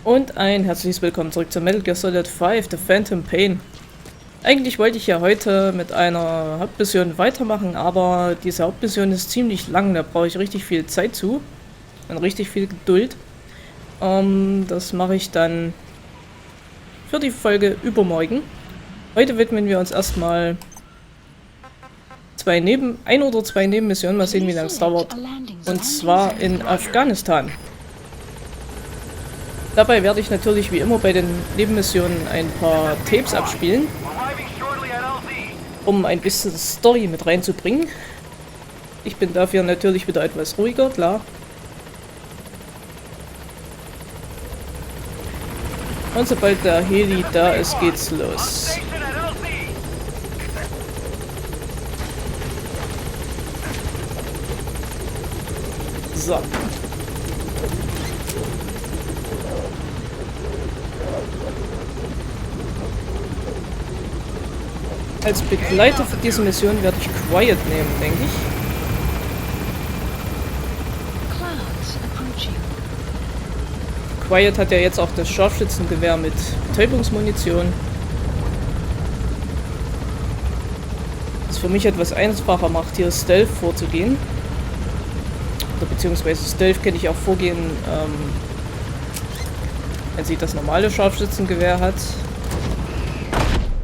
Und ein herzliches Willkommen zurück zu Metal Gear Solid 5, The Phantom Pain. Eigentlich wollte ich ja heute mit einer Hauptmission weitermachen, aber diese Hauptmission ist ziemlich lang, da brauche ich richtig viel Zeit zu und richtig viel Geduld. Das mache ich dann für die Folge übermorgen. Heute widmen wir uns erstmal ein oder zwei Nebenmissionen, mal sehen wie lange es dauert. Und zwar in Afghanistan. Dabei werde ich natürlich wie immer bei den Nebenmissionen ein paar Tapes abspielen, um ein bisschen Story mit reinzubringen. Ich bin dafür natürlich wieder etwas ruhiger, klar. Und sobald der Heli da ist, geht's los. So. Als Begleiter für diese Mission werde ich Quiet nehmen, denke ich. Quiet hat ja jetzt auch das Scharfschützengewehr mit Betäubungsmunition. Was für mich etwas einfacher macht, hier Stealth vorzugehen. Oder beziehungsweise Stealth kann ich auch vorgehen, wenn sie das normale Scharfschützengewehr hat.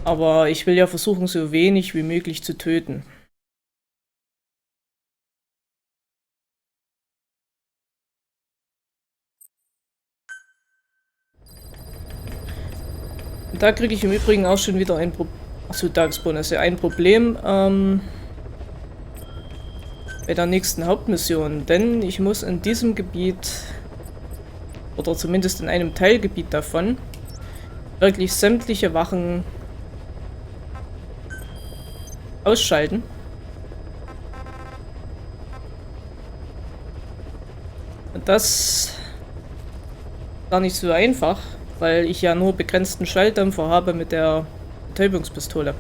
Aber ich will ja versuchen, so wenig wie möglich zu töten. Und da kriege ich im Übrigen auch schon wieder ein Problem. Achso, Tagesbonus, ja, ein Problem bei der nächsten Hauptmission. Denn ich muss in diesem Gebiet, oder zumindest in einem Teilgebiet davon, wirklich sämtliche Wachen ausschalten. Und das gar nicht so einfach, weil ich ja nur begrenzten Schalldämpfer habe mit der Betäubungspistole.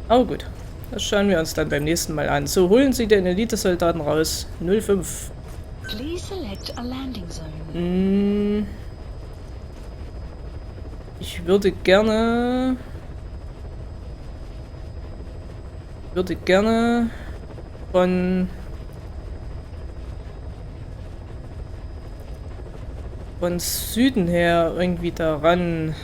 Aber gut, das schauen wir uns dann beim nächsten Mal an. So, holen Sie den Elitesoldaten raus. 05. Ich würde gerne von Süden her irgendwie daran.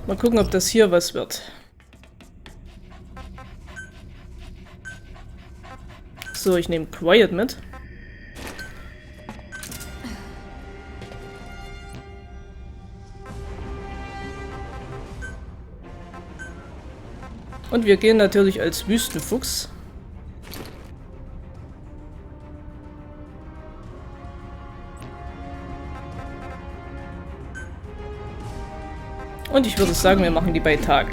Mal gucken, ob das hier was wird. So, ich nehme Quiet mit. Und wir gehen natürlich als Wüstenfuchs. Und ich würde sagen, wir machen die bei Tag.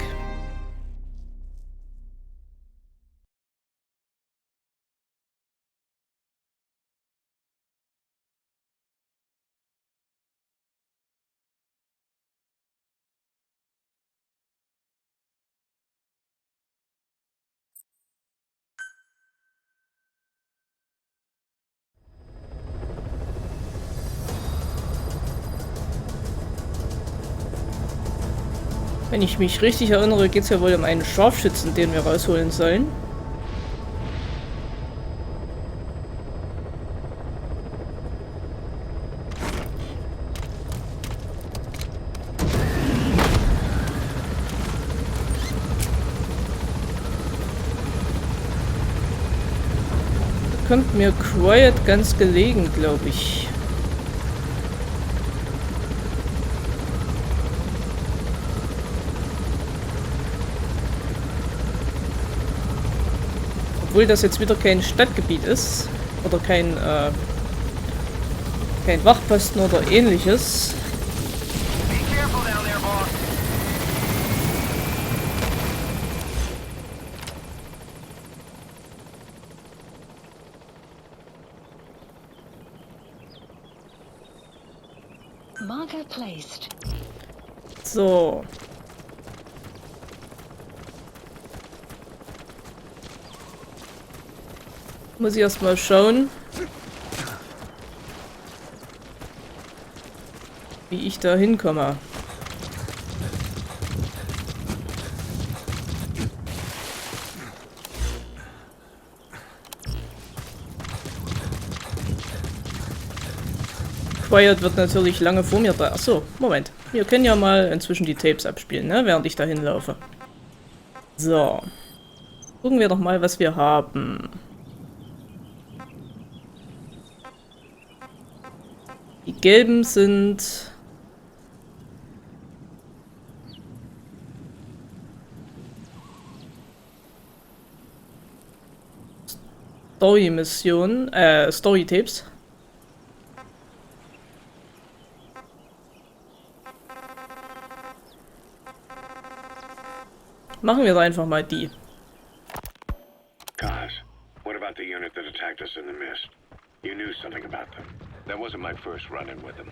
Wenn ich mich richtig erinnere, geht es ja wohl um einen Scharfschützen, den wir rausholen sollen. Da kommt mir Quiet ganz gelegen, glaube ich. Obwohl das jetzt wieder kein Stadtgebiet ist oder kein Wachposten oder ähnliches. So. Muss ich erstmal schauen, wie ich da hinkomme. Quiet wird natürlich lange vor mir da. Achso, Moment. Wir können ja mal inzwischen die Tapes abspielen, ne? Während ich dahin laufe. So. Gucken wir doch mal, was wir haben. Die gelben sind... Story-Missionen, Story-Tapes. Machen wir doch einfach mal die. Kaz, what about the unit that attacked us in the mist? You knew something about them. That wasn't my first run-in with them.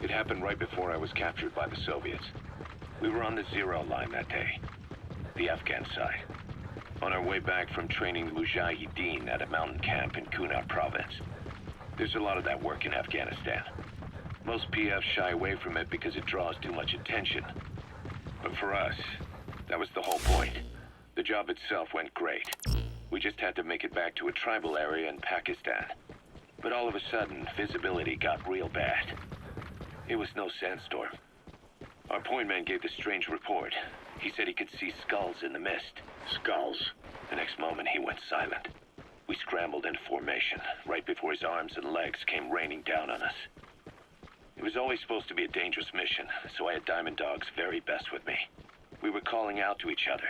It happened right before I was captured by the Soviets. We were on the Zero line that day, the Afghan side, on our way back from training the Mujahideen at a mountain camp in Kunar province. There's a lot of that work in Afghanistan. Most PFs shy away from it because it draws too much attention. But for us, that was the whole point. The job itself went great. We just had to make it back to a tribal area in Pakistan. But all of a sudden, visibility got real bad. It was no sandstorm. Our point man gave this strange report. He said he could see skulls in the mist. Skulls. The next moment, he went silent. We scrambled into formation, right before his arms and legs came raining down on us. It was always supposed to be a dangerous mission, so I had Diamond Dog's very best with me. We were calling out to each other.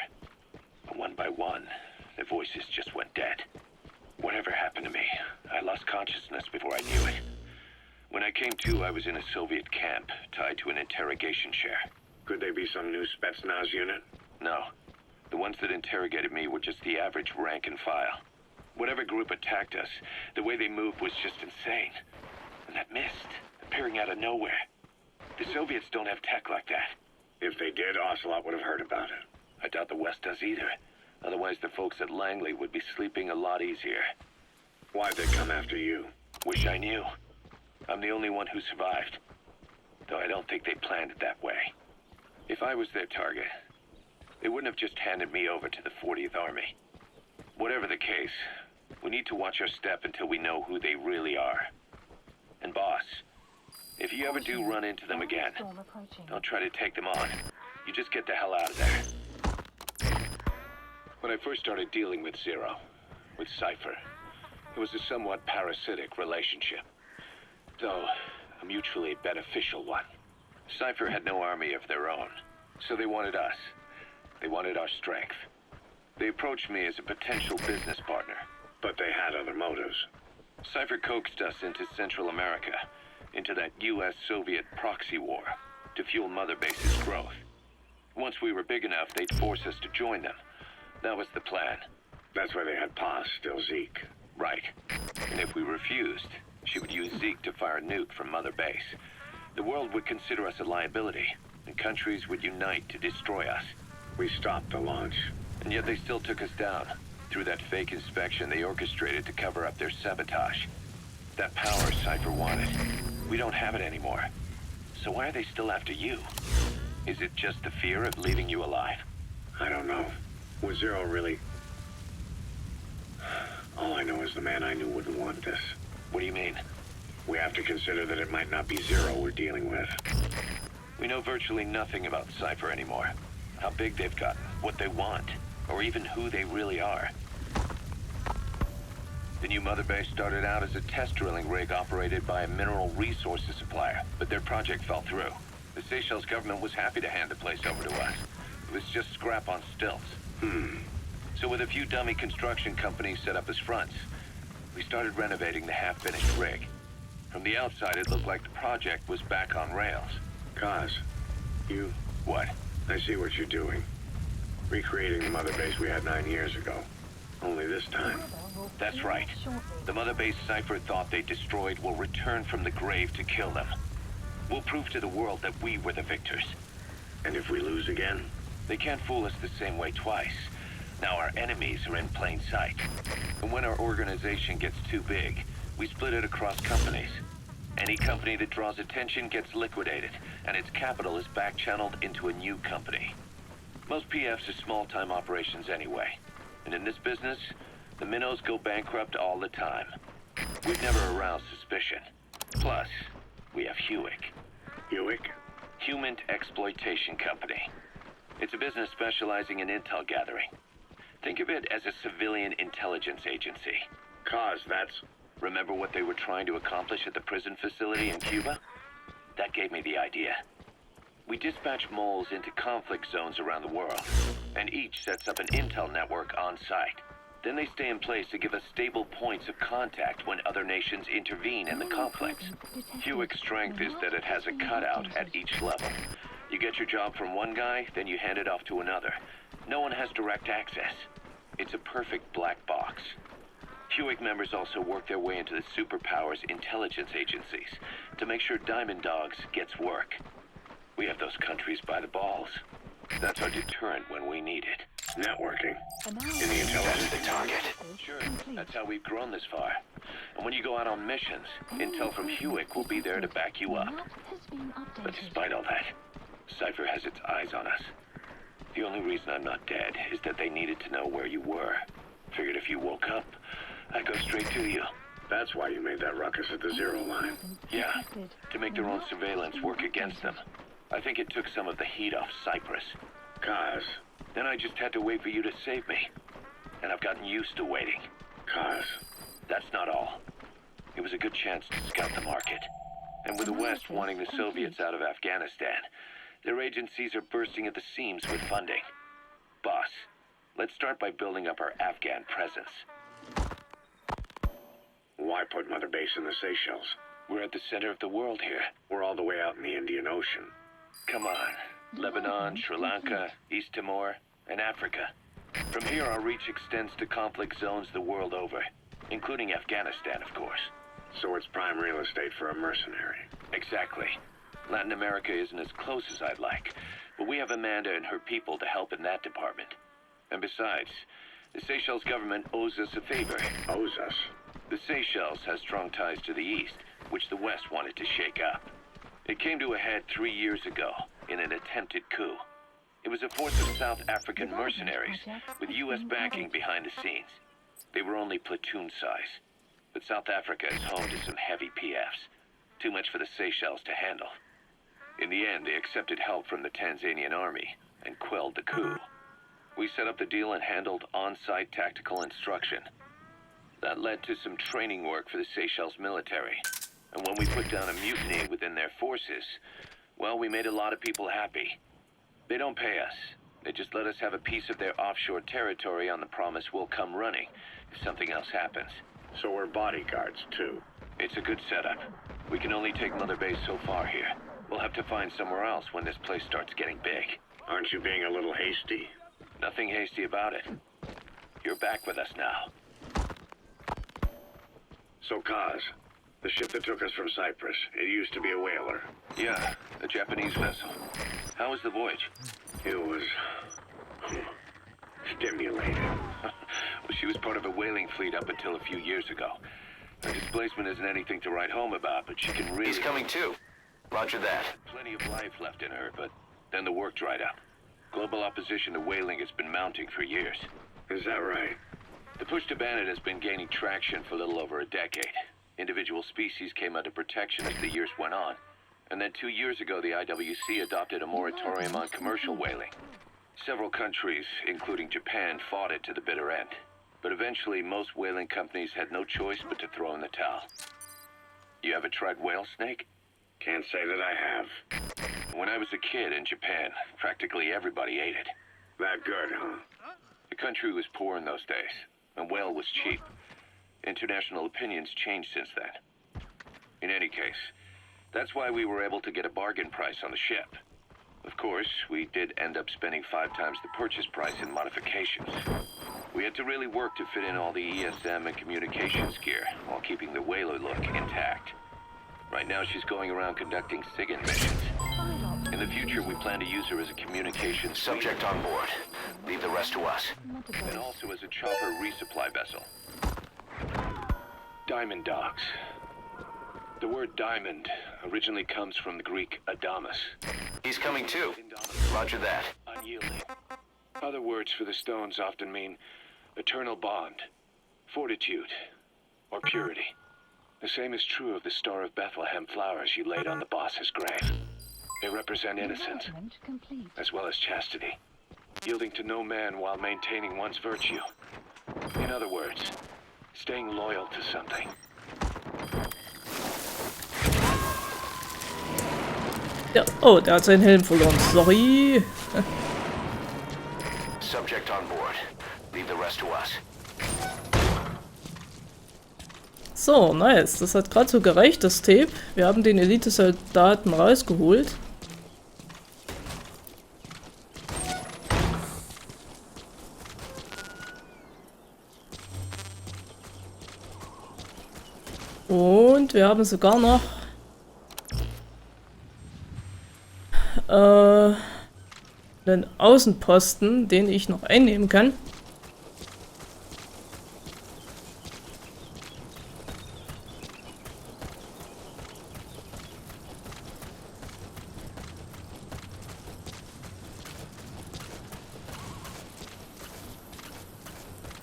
But one by one, their voices just went dead. Whatever happened to me, I lost consciousness before I knew it. When I came to, I was in a Soviet camp, tied to an interrogation chair. Could they be some new Spetsnaz unit? No. The ones that interrogated me were just the average rank and file. Whatever group attacked us, the way they moved was just insane. And that mist, appearing out of nowhere. The Soviets don't have tech like that. If they did, Ocelot would have heard about it. I doubt the West does either. Otherwise, the folks at Langley would be sleeping a lot easier. Why'd they come after you? Wish I knew. I'm the only one who survived. Though I don't think they planned it that way. If I was their target, they wouldn't have just handed me over to the 40th Army. Whatever the case, we need to watch our step until we know who they really are. And boss, if you ever do run into them again, don't try to take them on. You just get the hell out of there. When I first started dealing with Zero, with Cypher, it was a somewhat parasitic relationship, though a mutually beneficial one. Cypher had no army of their own, so they wanted us. They wanted our strength. They approached me as a potential business partner. But they had other motives. Cypher coaxed us into Central America, into that US-Soviet proxy war, to fuel Mother Base's growth. Once we were big enough, they'd force us to join them. That was the plan. That's why they had Paz, still Zeke. Right. And if we refused, she would use Zeke to fire a nuke from Mother Base. The world would consider us a liability, and countries would unite to destroy us. We stopped the launch. And yet they still took us down, through that fake inspection they orchestrated to cover up their sabotage. That power Cypher wanted. We don't have it anymore. So why are they still after you? Is it just the fear of leaving you alive? I don't know. Was Zero really... All I know is the man I knew wouldn't want this. What do you mean? We have to consider that it might not be Zero we're dealing with. We know virtually nothing about Cypher anymore. How big they've gotten, what they want, or even who they really are. The new Mother Base started out as a test drilling rig operated by a mineral resources supplier, but their project fell through. The Seychelles government was happy to hand the place over to us. It was just scrap on stilts. So with a few dummy construction companies set up as fronts, we started renovating the half-finished rig. From the outside, it looked like the project was back on rails. Kaz, you... What? I see what you're doing. Recreating the Mother Base we had 9 years ago. Only this time. That's right. The Mother Base Cypher thought they destroyed will return from the grave to kill them. We'll prove to the world that we were the victors. And if we lose again? They can't fool us the same way twice. Now our enemies are in plain sight. And when our organization gets too big, we split it across companies. Any company that draws attention gets liquidated, and its capital is back-channeled into a new company. Most PFs are small-time operations anyway. And in this business, the minnows go bankrupt all the time. We've never aroused suspicion. Plus, we have Hewick. Hewick? Human Exploitation Company. It's a business specializing in intel gathering. Think of it as a civilian intelligence agency. Cause that's... Remember what they were trying to accomplish at the prison facility in Cuba? That gave me the idea. We dispatch moles into conflict zones around the world, and each sets up an intel network on site. Then they stay in place to give us stable points of contact when other nations intervene in the conflicts. Hewick's strength is that it has a cutout at each level. You get your job from one guy, then you hand it off to another. No one has direct access. It's a perfect black box. Hewick members also work their way into the superpowers intelligence agencies to make sure Diamond Dogs gets work. We have those countries by the balls. That's our deterrent when we need it. networking. In the That's intelligence. the target. Sure, that's how we've grown this far. And when you go out on missions, intel from Hewick will be there to back you up. But despite all that, Cypher has its eyes on us. The only reason I'm not dead is that they needed to know where you were. Figured if you woke up, I'd go straight to you. That's why you made that ruckus at the Zero line. Yeah, to make their own surveillance work against them. I think it took some of the heat off Cyprus. Kaz. Then I just had to wait for you to save me. And I've gotten used to waiting. Kaz. That's not all. It was a good chance to scout the market. And with the West wanting the Soviets out of Afghanistan, their agencies are bursting at the seams with funding. Boss, let's start by building up our Afghan presence. Why put Mother Base in the Seychelles? We're at the center of the world here. We're all the way out in the Indian Ocean. Come on. Lebanon, Sri Lanka, East Timor, and Africa. From here, our reach extends to conflict zones the world over, including Afghanistan, of course. So it's prime real estate for a mercenary. Exactly. Latin America isn't as close as I'd like, but we have Amanda and her people to help in that department. And besides, the Seychelles government owes us a favor. Owes us. The Seychelles has strong ties to the east, which the West wanted to shake up. It came to a head 3 years ago in an attempted coup. It was a force of South African mercenaries with U.S. backing behind the scenes. They were only platoon size, but South Africa is home to some heavy PFs. Too much for the Seychelles to handle. In the end, they accepted help from the Tanzanian army and quelled the coup. We set up the deal and handled on-site tactical instruction. That led to some training work for the Seychelles military. And when we put down a mutiny within their forces, well, we made a lot of people happy. They don't pay us. They just let us have a piece of their offshore territory on the promise we'll come running if something else happens. So we're bodyguards, too. It's a good setup. We can only take Mother Base so far here. We'll have to find somewhere else when this place starts getting big. Aren't you being a little hasty? Nothing hasty about it. You're back with us now. So, Kaz, the ship that took us from Cyprus, it used to be a whaler. Yeah, a Japanese vessel. How was the voyage? It was... stimulating. Well, she was part of a whaling fleet up until a few years ago. Her displacement isn't anything to write home about, but she can really... He's coming too. Roger that. Plenty of life left in her, but then the work dried up. Global opposition to whaling has been mounting for years. Is that right? The push to ban it has been gaining traction for a little over a decade. Individual species came under protection as the years went on. And then 2 years ago, the IWC adopted a moratorium on commercial whaling. Several countries, including Japan, fought it to the bitter end. But eventually, most whaling companies had no choice but to throw in the towel. You ever tried whale snake? Can't say that I have. When I was a kid in Japan, practically everybody ate it. That good, huh? The country was poor in those days, and whale was cheap. International opinions changed since then. In any case, that's why we were able to get a bargain price on the ship. Of course, we did end up spending 5 times the purchase price in modifications. We had to really work to fit in all the ESM and communications gear while keeping the whaler look intact. Right now, she's going around conducting SIGINT missions. In the future, we plan to use her as a communications Subject on board. Leave the rest to us. and also as a chopper resupply vessel. Diamond Dogs. The word diamond originally comes from the Greek Adamas. He's coming too. Roger that. Unyielding. Other words for the stones often mean eternal bond, fortitude, or purity. The same is true of the Star of Bethlehem flowers you laid on the boss's grave. They represent innocence, as well as chastity, yielding to no man while maintaining one's virtue. In other words, staying loyal to something. Ja, oh, der hat seinen Helm verloren. Sorry. Subject on board. Leave the rest to us. So, nice. Das hat gerade so gereicht, das Tape. Wir haben den Elite-Soldaten rausgeholt. Und wir haben sogar noch einen Außenposten, den ich noch einnehmen kann.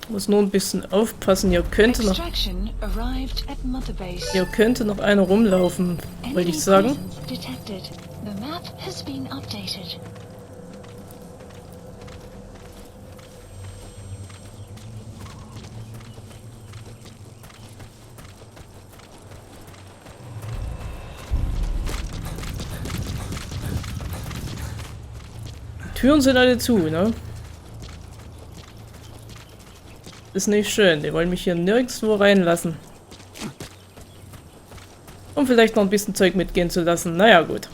Muss nur ein bisschen aufpassen, hier könnte noch einer rumlaufen, wollte ich sagen. Die Türen sind alle zu, ne? Ist nicht schön, die wollen mich hier nirgendwo reinlassen. Um vielleicht noch ein bisschen Zeug mitgehen zu lassen. Naja, gut.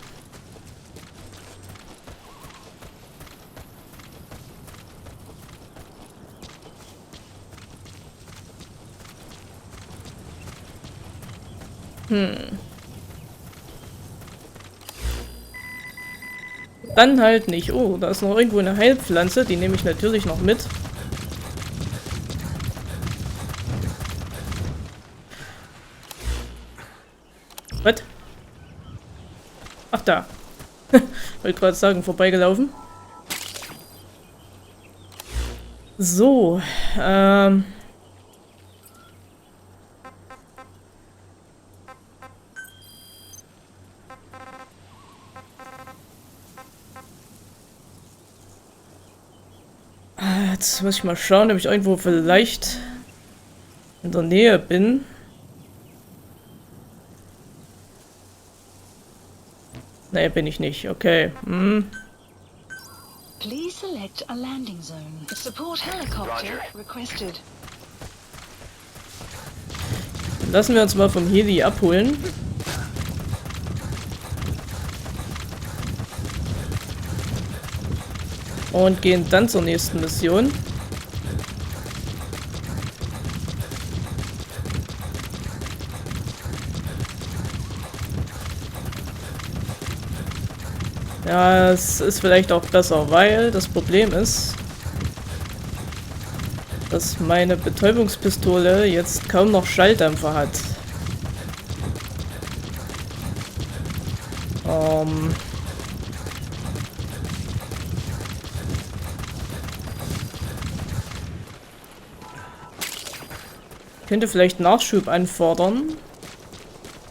Dann halt nicht. Oh, da ist noch irgendwo eine Heilpflanze. Die nehme ich natürlich noch mit. Was? Ach, da. Wollte gerade sagen, vorbeigelaufen. So, jetzt muss ich mal schauen, ob ich irgendwo vielleicht in der Nähe bin. Nee, bin ich nicht. Okay. Please select a landing zone. Support helicopter requested. Lassen wir uns mal vom Heli abholen. Und gehen dann zur nächsten Mission. Ja, es ist vielleicht auch besser, weil das Problem ist, dass meine Betäubungspistole jetzt kaum noch Schalldämpfer hat. Könnte vielleicht Nachschub anfordern.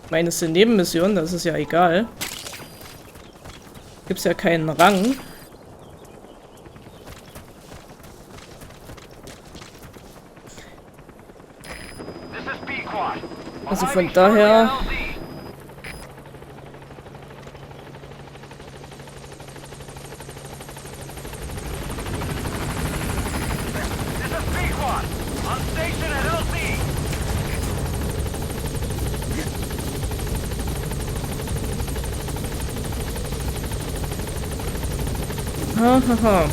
Ich meine, es sind Nebenmissionen, das ist ja egal. Gibt's ja keinen Rang. Also von daher... Hahaha.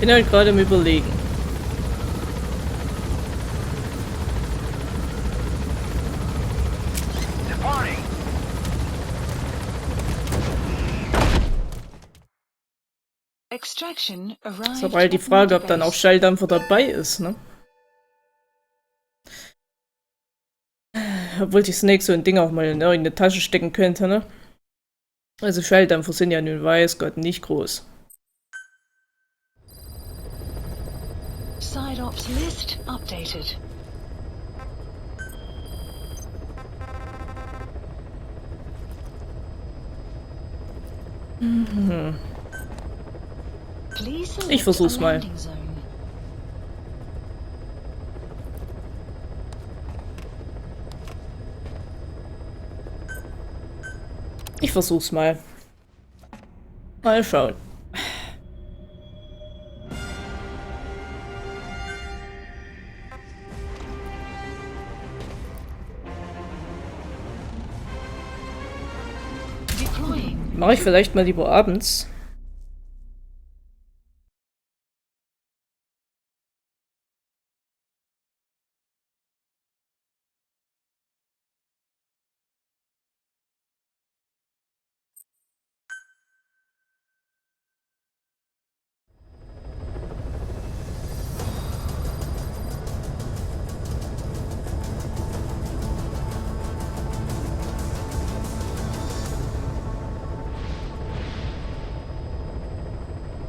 Bin halt gerade im Überlegen. Extraction arrived. Ist aber halt die Frage, ob dann auch Schalldämpfer dabei ist, ne? Obwohl die Snake so ein Ding auch mal in irgendeine Tasche stecken könnte, ne? Also Schalldämpfer sind ja nun weiß Gott nicht groß. Side ops list updated. Please select Ich versuch's a mal. landing zone. Ich versuch's mal. Mal schauen. Deploying. Mache ich vielleicht mal lieber abends.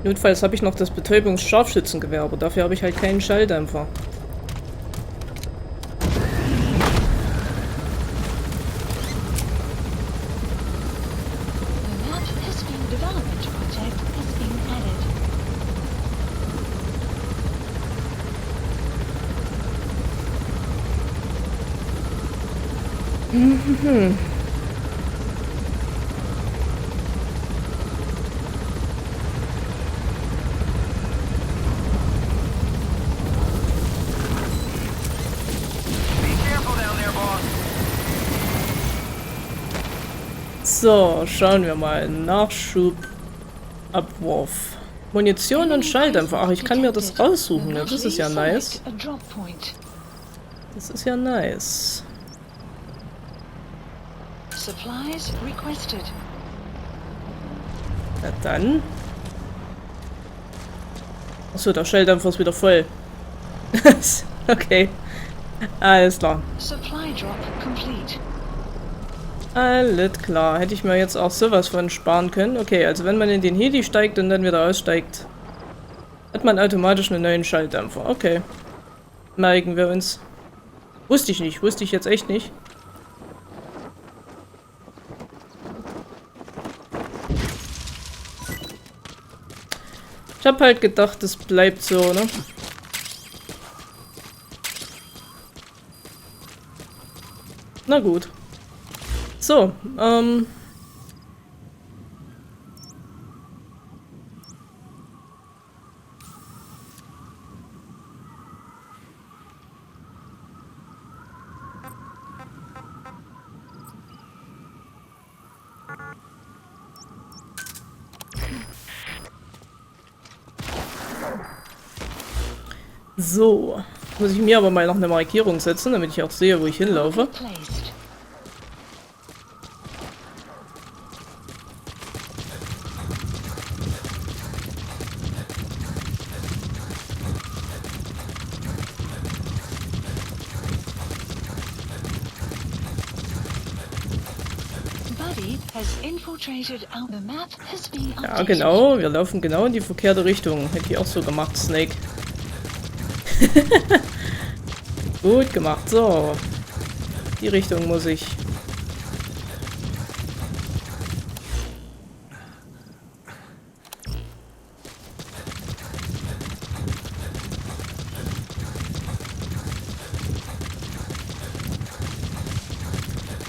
Notfalls habe ich noch das Betäubungs-Scharfschützengewehr, aber dafür habe ich halt keinen Schalldämpfer. The map has been development project has been added. So, schauen wir mal. Nachschub, Abwurf. Munition und Schalldämpfer. Ach, ich kann mir das raussuchen. Ja, das ist ja nice. A drop point. Das ist ja nice. Supplies requested. Na dann. Achso, der Schalldämpfer ist wieder voll. Okay. Alles klar. Supply drop complete. Alles klar. Hätte ich mir jetzt auch sowas von sparen können. Okay, also wenn man in den Heli steigt und dann wieder aussteigt, hat man automatisch einen neuen Schalldämpfer. Okay. Merken wir uns. Wusste ich nicht. Wusste ich jetzt echt nicht. Ich habe halt gedacht, es bleibt so, ne? Na gut. So, so. Muss ich mir aber mal noch eine Markierung setzen, damit ich auch sehe, wo ich hinlaufe. Placed. Buddy has infiltrated our the map has been updated. Ja, genau. Wir laufen genau in die verkehrte Richtung. Hätte ich auch so gemacht, Snake. Gut gemacht. So. Die Richtung muss ich.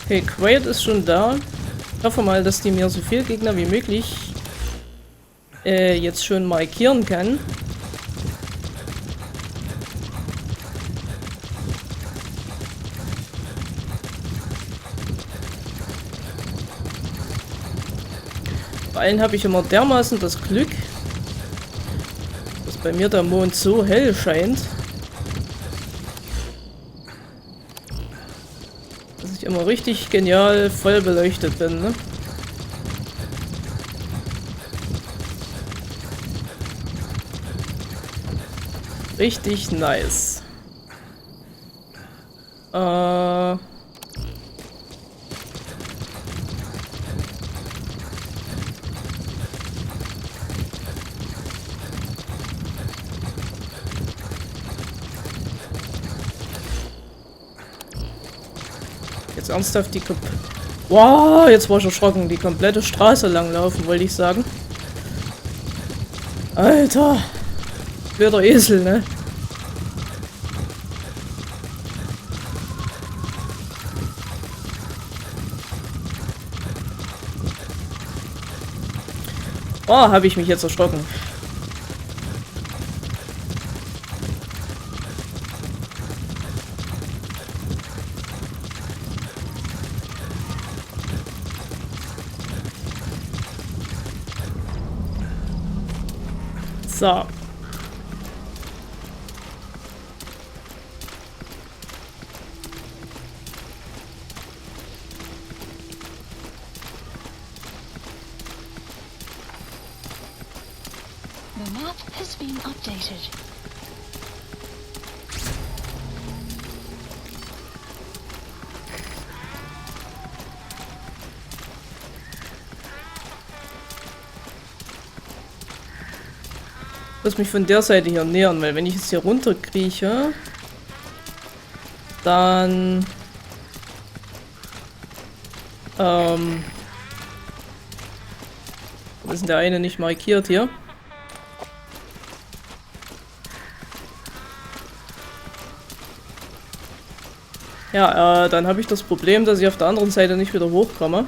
Okay, Quiet ist schon da. Ich hoffe mal, dass die mir so viel Gegner wie möglich jetzt schon markieren kann. Vor allem habe ich immer dermaßen das Glück, dass bei mir der Mond so hell scheint, dass ich immer richtig genial voll beleuchtet bin, ne? Richtig nice. Jetzt ernsthaft die Wow, jetzt war ich erschrocken. Die komplette Straße langlaufen, wollte ich sagen. Alter. Wieder Esel, ne? Oh, habe ich mich jetzt erschrocken. So. The map has been updated. Ich muss mich von der Seite hier nähern, weil wenn ich jetzt hier runter krieche, dann ist der eine nicht markiert hier. Ja, dann habe ich das Problem, dass ich auf der anderen Seite nicht wieder hochkomme.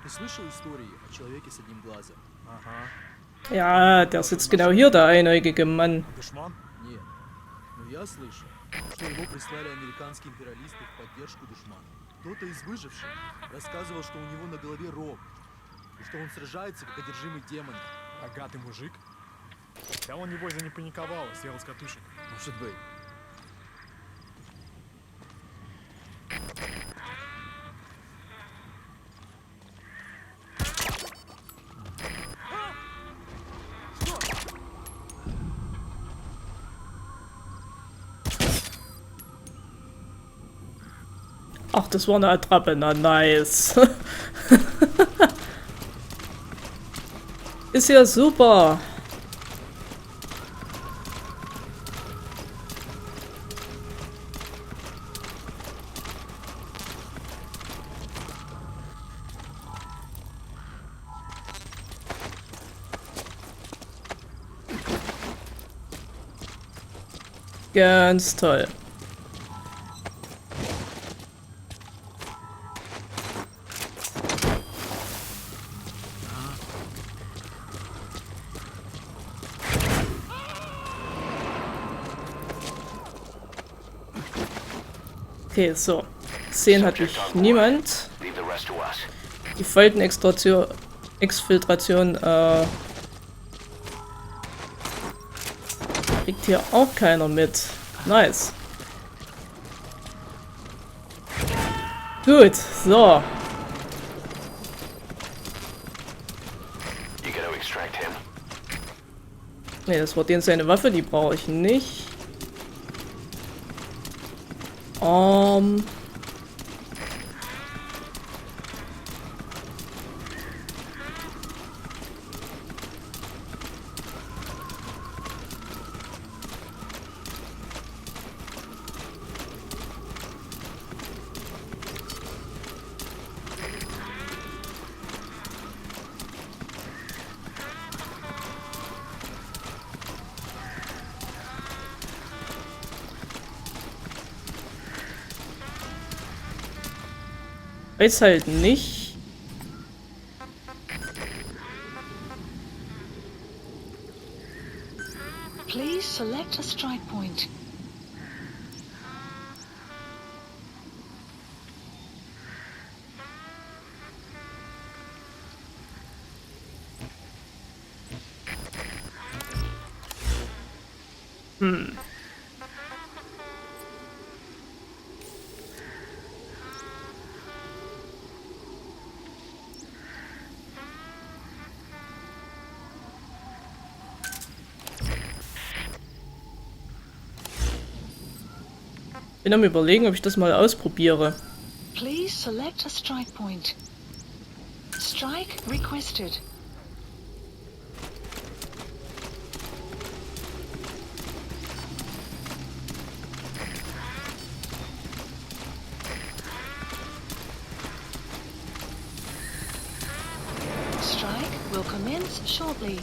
Ты слышал истории о человеке с одним глазом? Ага. Ja, der sitzt genau hier, der einäugige Mann. Душман? Нет. Но я слышал, что его прислали американские империалисты в поддержку душмана. Кто-то из выживших рассказывал, что у него на голове рог, и что он сражается как одержимый демоном. Рогатый мужик? Да он, небось, запаниковал и съел с катушек. Может быть. Ach, das war eine Attrappe, na nice. Ist ja super. Ganz toll. Okay, so. Gesehen hat mich niemand. Leave the rest to us. Die Faltenexfiltration kriegt hier auch keiner mit. Nice. Gut, so. You gotta extract him. Ne, das war den seine Waffe, die brauche ich nicht. Weiß halt nicht. Please select a strike point. Bin am Überlegen, ob ich das mal ausprobiere. Please select a strike point. Strike requested. Strike will commence shortly.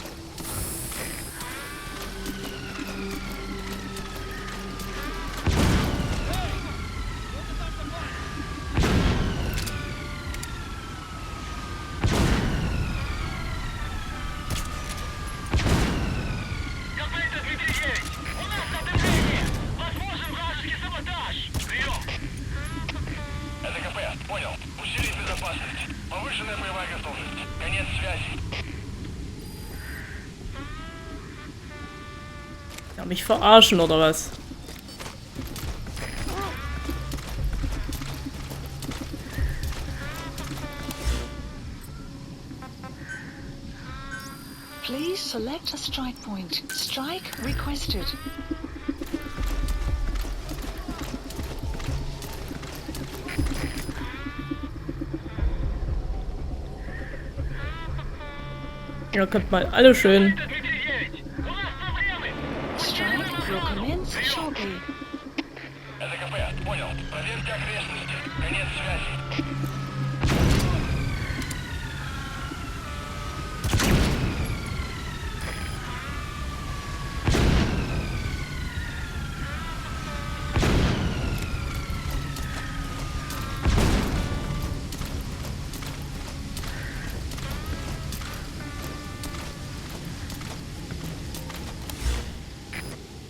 Ja, mich verarschen oder was? Please select a strike point. Strike requested. Ja, kommt mal alle schön. Strike will commence shortly.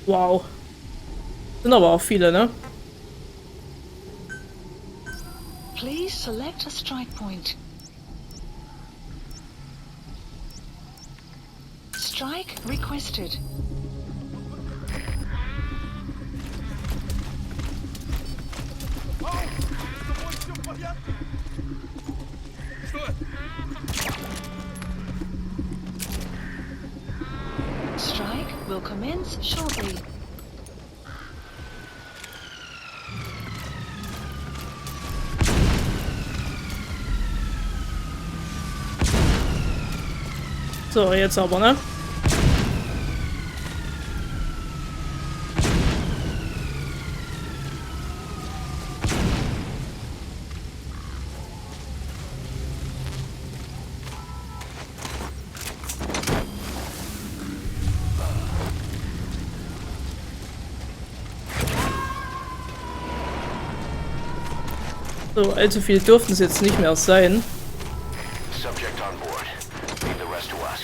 Wow. Sind aber auch viele, ne? Please select a strike point. Strike requested. Strike will commence shortly. So, jetzt aber, ne? So, allzu viel dürften es jetzt nicht mehr sein. Subject on board. Leave the rest to us.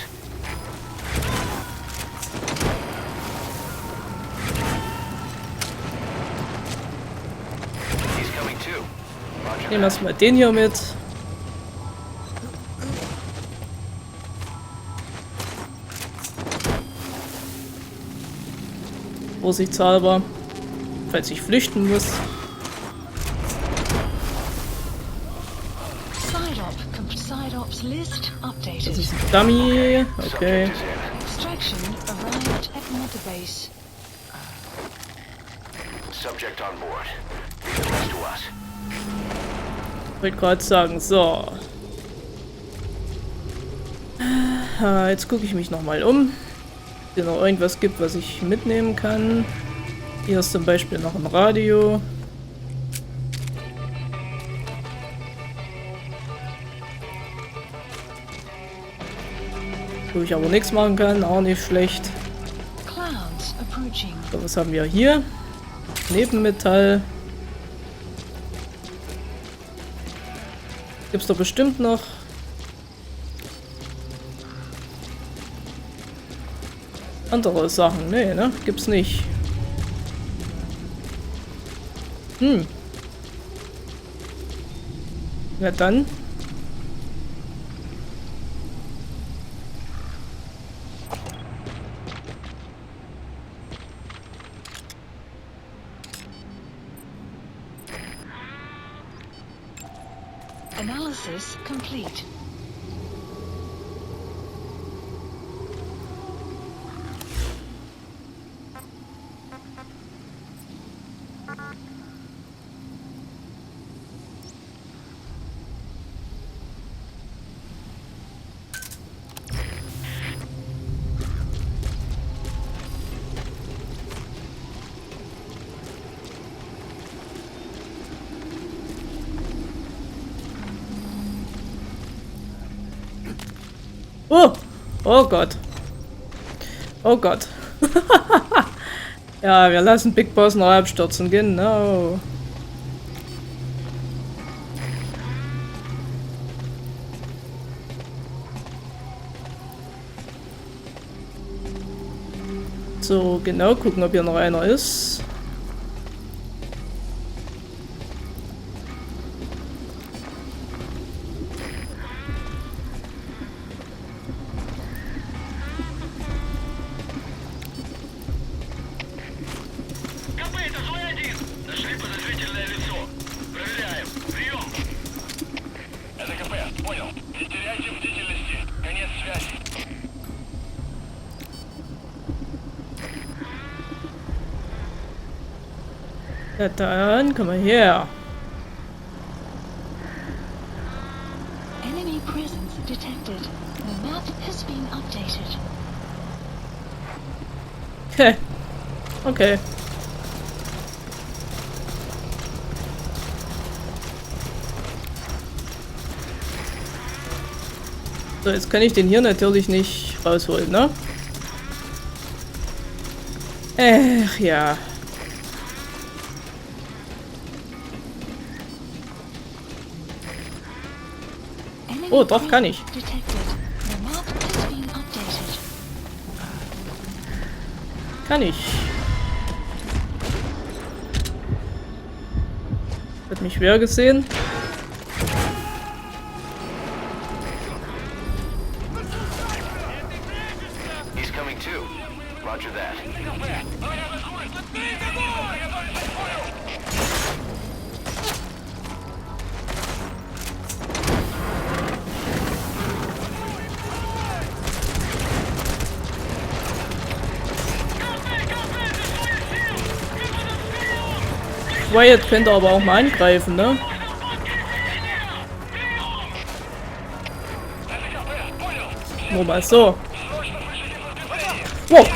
He's coming too. Roger Nehmen wir that. erstmal den hier mit. Vorsichtshalber, falls ich flüchten muss. Side-ops list Das updated. ist ein Dummy. Okay. Subject is in. Extraction arrived at Mother Base. Subject on board. Leave the rest to us. Wollte gerade sagen, so. Jetzt gucke ich mich nochmal um. Ob es noch irgendwas gibt, was ich mitnehmen kann. Hier ist zum Beispiel noch ein Radio. Wo ich aber nichts machen kann, auch nicht schlecht. Clouds approaching. So, was haben wir hier? Nebenmetall. Gibt's doch bestimmt noch. Andere Sachen. Nee, ne? Gibt's nicht. Na dann. Analysis complete. Oh! Oh Gott. Oh Gott. Ja, wir lassen Big Boss noch abstürzen, genau. So, genau, gucken, ob hier noch einer ist. Ja, dann komm mal her. Enemy presence detected. The map has been updated. Okay. Okay. So, jetzt kann ich den hier natürlich nicht rausholen, ne? Ach ja. Enemy Oh, doch, kann ich. presence detected. The map has been updated. Kann ich. Hat mich wer gesehen? He's coming too. Roger that. Wyatt könnte aber auch mal angreifen, ne? Nur mal so. Wow.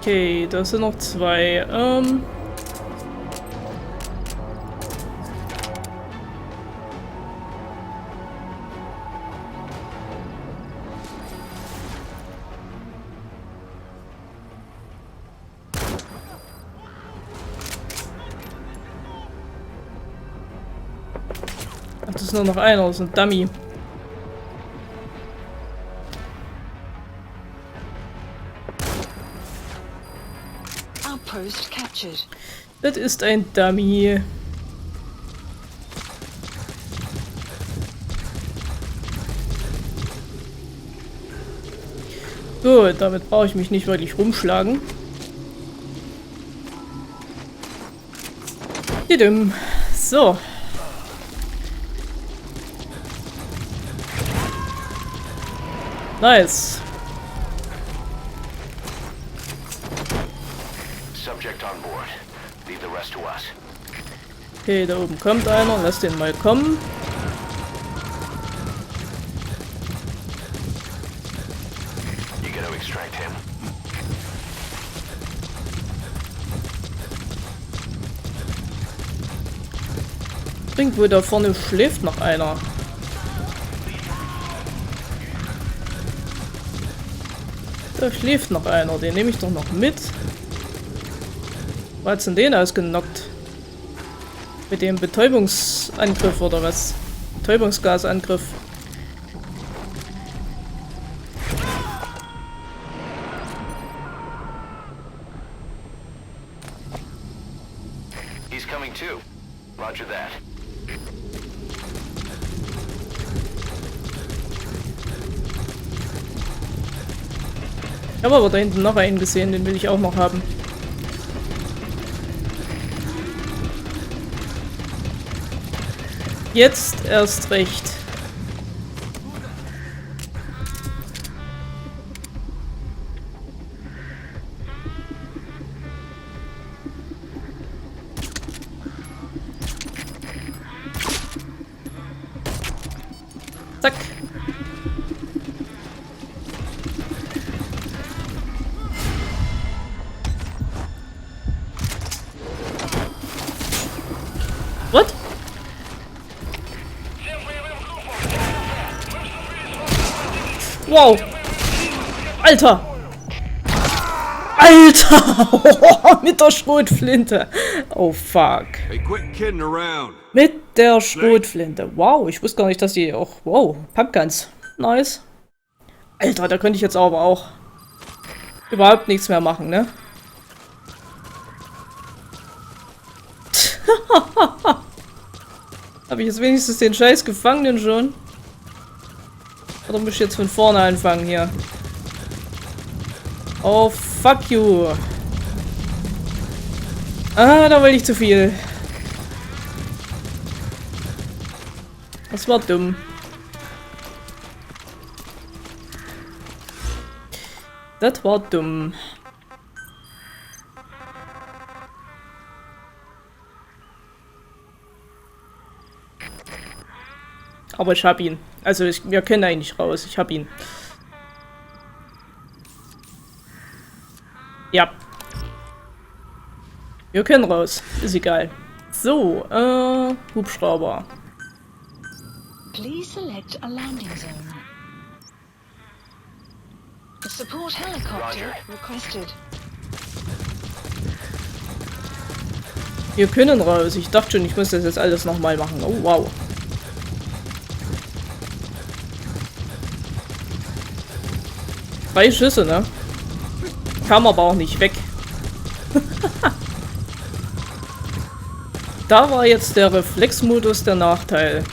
Okay, das sind noch zwei. Ach, das ist nur noch einer, das ist ein Dummy. Outpost captured. Das ist ein Dummy. Gut, damit brauche ich mich nicht wirklich rumschlagen. Didim. So. Nice. Subject on board. Leave the rest to us. Okay, da oben kommt einer. Lass den mal kommen. You gotta extract him. Irgendwo da vorne schläft noch einer. Da schläft noch einer. Den nehme ich doch noch mit. Was hat's denn den ausgenockt? Mit dem Betäubungsangriff oder was? Betäubungsgasangriff. He's coming too. Roger that. Ich habe aber da hinten noch einen gesehen, den will ich auch noch haben. Jetzt erst recht. Zack. What? Wow. Alter. Alter. Mit der Schrotflinte. Oh fuck. Hey, quit kidding around. Mit der Schrotflinte. Wow, ich wusste gar nicht, dass die auch... Wow, Pumpguns. Nice. Alter, da könnte ich jetzt aber auch überhaupt nichts mehr machen, ne? Habe ich jetzt wenigstens den scheiß Gefangenen schon? Oder muss ich jetzt von vorne anfangen hier? Oh, fuck you. Ah, da wollte ich zu viel. Das war dumm. Das war dumm. Aber ich hab ihn. Also wir können eigentlich raus. Ich hab ihn. Ja. Wir können raus. Ist egal. So, Hubschrauber. Please select a landing zone. The support helicopter requested. Wir können raus. Ich dachte schon, ich muss das jetzt alles nochmal machen. Oh, wow. Drei Schüsse, ne? Kam aber auch nicht weg. Da war jetzt der Reflexmodus der Nachteil.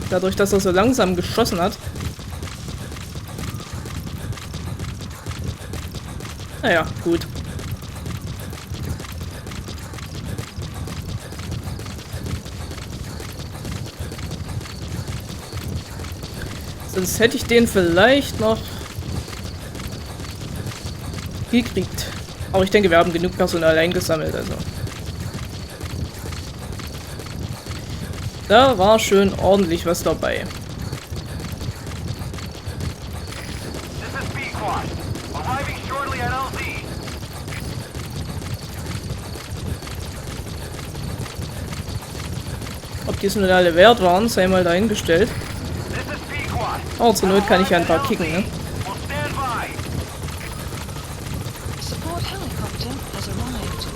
Dadurch, dass er so langsam geschossen hat. Naja, gut. Sonst hätte ich den vielleicht noch gekriegt. Aber ich denke, wir haben genug Personal eingesammelt, also. Da war schön ordentlich was dabei. Ob die es nun alle wert waren, sei mal dahingestellt. Aber zur Not kann ich ja ein paar kicken, ne? Support helicopter has arrived.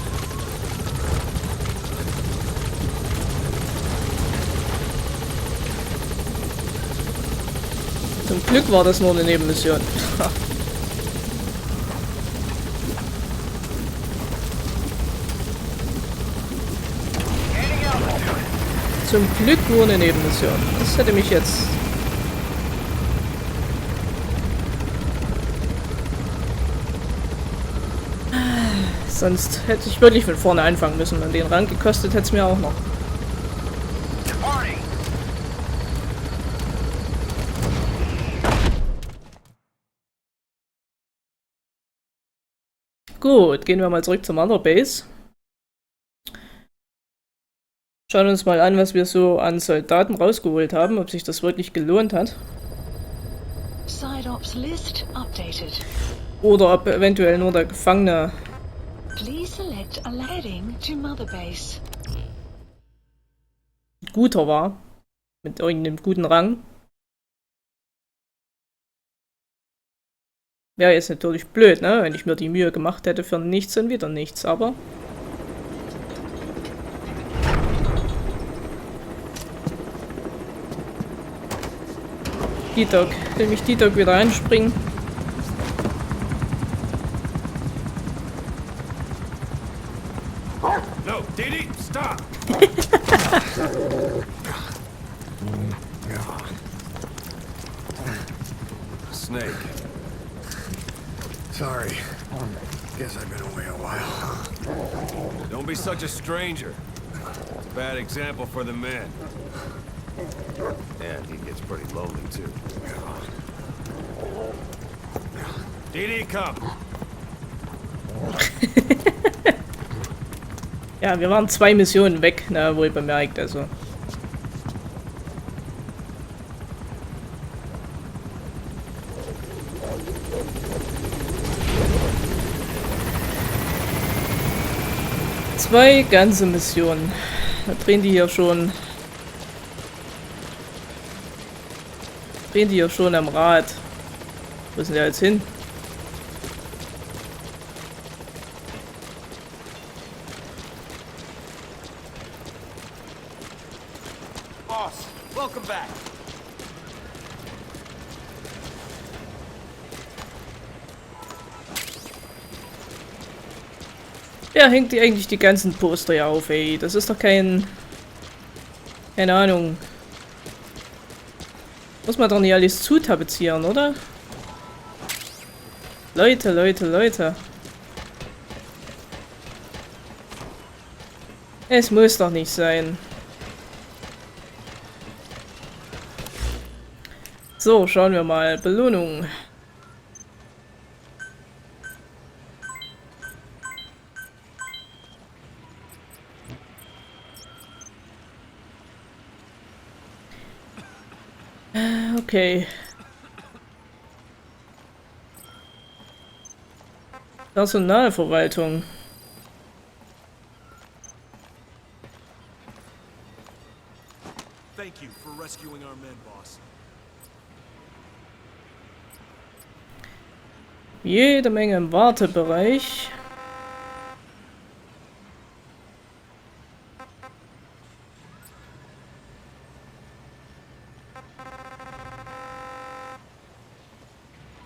Zum Glück war das nur eine Nebenmission. Zum Glück nur eine Nebenmission. Das hätte mich jetzt... Sonst hätte ich wirklich von vorne anfangen müssen. Und den Rang gekostet hätte es mir auch noch. Gut, gehen wir mal zurück zur Mother Base. Schauen uns mal an, was wir so an Soldaten rausgeholt haben, ob sich das wirklich gelohnt hat. Side ops list updated. Oder ob eventuell nur der Gefangene Please select a heading to Mother Base. guter war. Mit irgendeinem guten Rang. Wäre jetzt natürlich blöd, ne? Wenn ich mir die Mühe gemacht hätte für nichts und wieder nichts, aber... D-Dog. Will mich D-Dog wieder einspringen. No, Didi, stop! Snake. Sorry. Guess I've been away a while. Don't be such a stranger. It's a bad example for the men. And he gets pretty lonely, too. Didi, come! Ja, wir waren 2 Missionen weg, na, wohl bemerkt, also. Zwei ganze Missionen. Da drehen die hier schon. Drehen die hier schon am Rad. Wo sind die jetzt hin? Boss, welcome back. Wer hängt die eigentlich die ganzen Poster hier auf, ey? Das ist doch kein... Keine Ahnung. Muss man doch nicht alles zutapezieren, oder? Leute, Leute, Leute. Es muss doch nicht sein. So, schauen wir mal. Belohnung. Okay. Personalverwaltung. Thank you for rescuing our men, boss. Jede Menge im Wartebereich.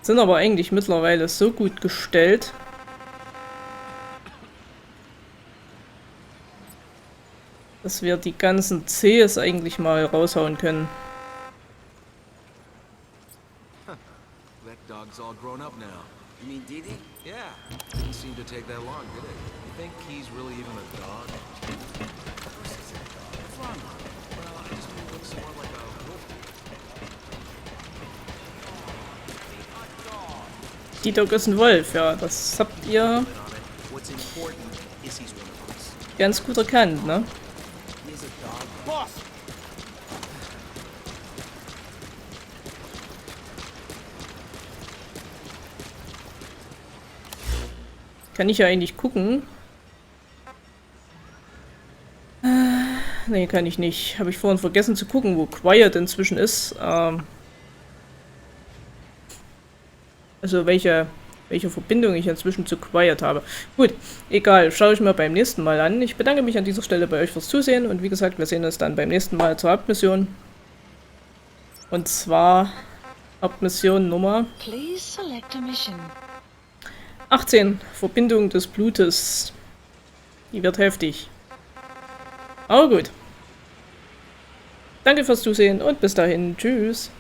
Sind aber eigentlich mittlerweile so gut gestellt, dass wir die ganzen Cs eigentlich mal raushauen können. That dog's all grown up now. You mean Didi? Yeah. Didn't seem to take that long, did it? You think he's really even a dog? Of course he's a dog. What's wrong with him? Well, I just mean he looks more like a wolf. D-Dog ist ein Wolf, ja, das habt ihr What's important is he's one of us. ganz gut erkannt, ne? He's a dog. Boss! Kann ich ja eigentlich gucken. Nee, kann ich nicht. Habe ich vorhin vergessen zu gucken, wo Quiet inzwischen ist. Also welche Verbindung ich inzwischen zu Quiet habe. Gut, egal, schaue ich mir beim nächsten Mal an. Ich bedanke mich an dieser Stelle bei euch fürs Zusehen und wie gesagt, wir sehen uns dann beim nächsten Mal zur Hauptmission. Und zwar Hauptmission Nummer Please select a mission. 18, Verbindung des Blutes. Die wird heftig. Aber gut. Danke fürs Zusehen und bis dahin. Tschüss.